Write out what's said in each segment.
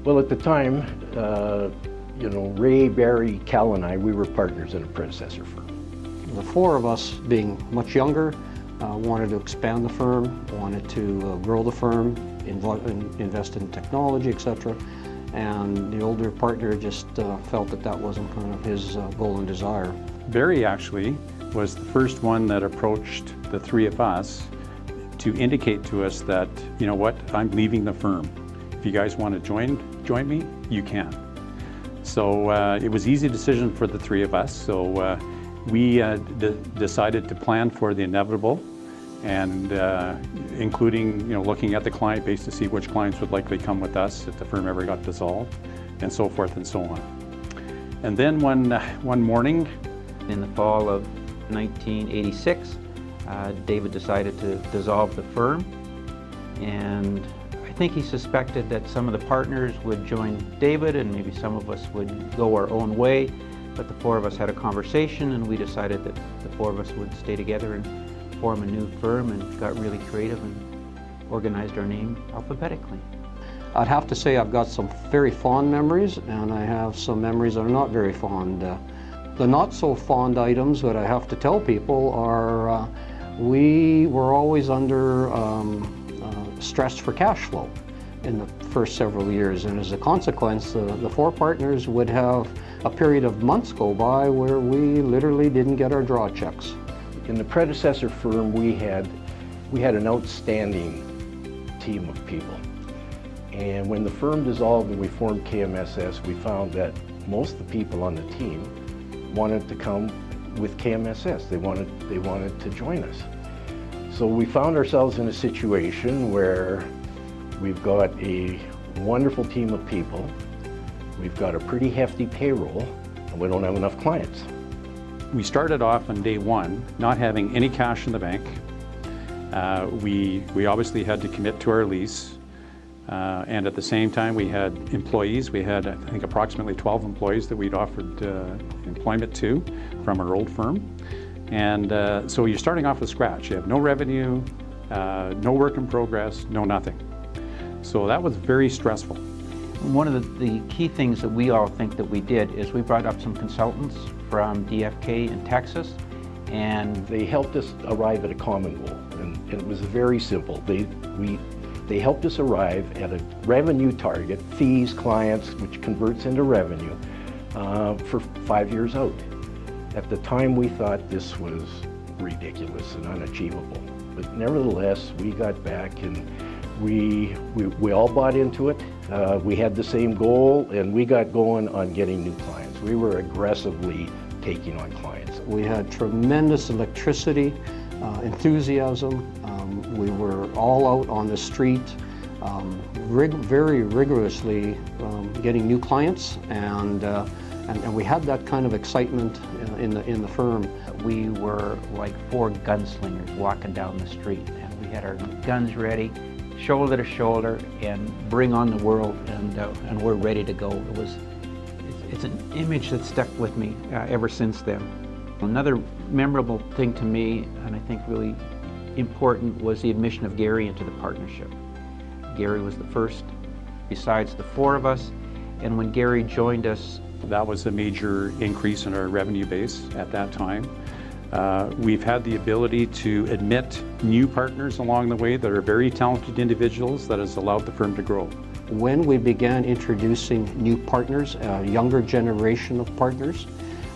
Well, at the time, Ray, Barry, Cal, and I, we were partners in a predecessor firm. The four of us, being much younger, wanted to expand the firm, wanted to grow the firm, invest in technology, etc. And the older partner just felt that that wasn't kind of his goal and desire. Barry actually was the first one that approached the three of us to indicate to us that, you know what, I'm leaving the firm. If you guys want to join me, you can. So it was an easy decision for the three of us. So we decided to plan for the inevitable, and including looking at the client base to see which clients would likely come with us if the firm ever got dissolved, and so forth and so on. And then one morning, in the fall of 1986, David decided to dissolve the firm, and I think he suspected that some of the partners would join David and maybe some of us would go our own way, but the four of us had a conversation and we decided that the four of us would stay together and form a new firm, and got really creative and organized our name alphabetically. I'd have to say I've got some very fond memories, and I have some memories that are not very fond. The not so fond items that I have to tell people are we were always under stressed for cash flow in the first several years, and as a consequence the four partners would have a period of months go by where we literally didn't get our draw checks. In the predecessor firm, we had an outstanding team of people. And when the firm dissolved and we formed KMSS, we found that most of the people on the team wanted to come with KMSS. They wanted to join us. So we found ourselves in a situation where we've got a wonderful team of people, we've got a pretty hefty payroll, and we don't have enough clients. we started off on day one not having any cash in the bank. We obviously had to commit to our lease, and at the same time we had employees. We had, I think, approximately 12 employees that we'd offered employment to from our old firm. And so you're starting off with scratch. You have no revenue, no work in progress, no nothing. So that was very stressful. One of the key things that we all think that we did is we brought up some consultants from DFK in Texas, and they helped us arrive at a common goal, and it was very simple. They helped us arrive at a revenue target, fees, clients, which converts into revenue, for 5 years out. At the time we thought this was ridiculous and unachievable, but nevertheless we got back and we all bought into it. We had the same goal, and we got going on getting new clients. We were aggressively taking on clients. We had tremendous electricity, enthusiasm. We were all out on the street, very rigorously getting new clients, and we had that kind of excitement in the firm. we were like four gunslingers walking down the street, and we had our guns ready, shoulder to shoulder, and bring on the world, and we're ready to go. It's an image that stuck with me ever since then. Another memorable thing to me, and I think really important, was the admission of Gary into the partnership. Gary was the first besides the four of us, and when Gary joined us, that was a major increase in our revenue base at that time. We've had the ability to admit new partners along the way that are very talented individuals that has allowed the firm to grow. When we began introducing new partners, a younger generation of partners,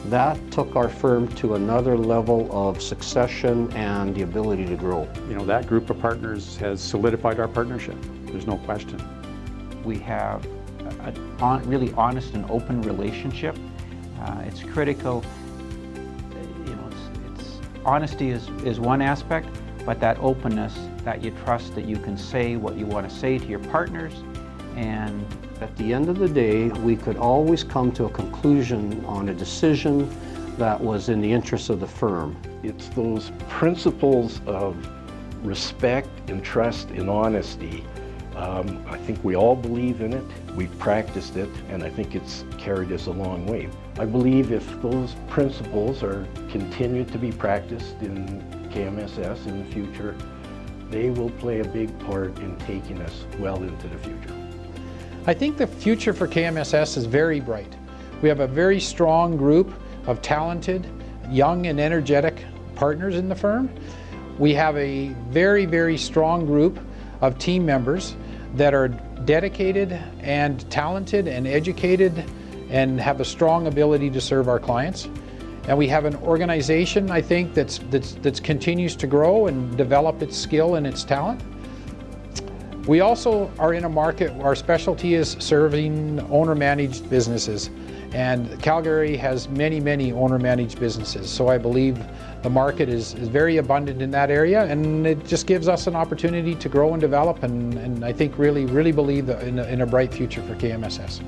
that took our firm to another level of succession and the ability to grow. You know, that group of partners has solidified our partnership. There's no question. we have a really honest and open relationship. It's critical. Honesty is one aspect, but that openness, that you trust that you can say what you want to say to your partners. And at the end of the day, we could always come to a conclusion on a decision that was in the interest of the firm. It's those principles of respect and trust and honesty. I think we all believe in it, we've practiced it, and I think it's carried us a long way. I believe if those principles are continued to be practiced in KMSS in the future, they will play a big part in taking us well into the future. I think the future for KMSS is very bright. We have a very strong group of talented, young and energetic partners in the firm. We have a very, very strong group of team members that are dedicated and talented and educated and have a strong ability to serve our clients. And we have an organization, I think, that's continues to grow and develop its skill and its talent. We also are in a market where our specialty is serving owner-managed businesses. And Calgary has many, many owner-managed businesses. So I believe the market is very abundant in that area, and it just gives us an opportunity to grow and develop, and I think really believe in a bright future for KMSS.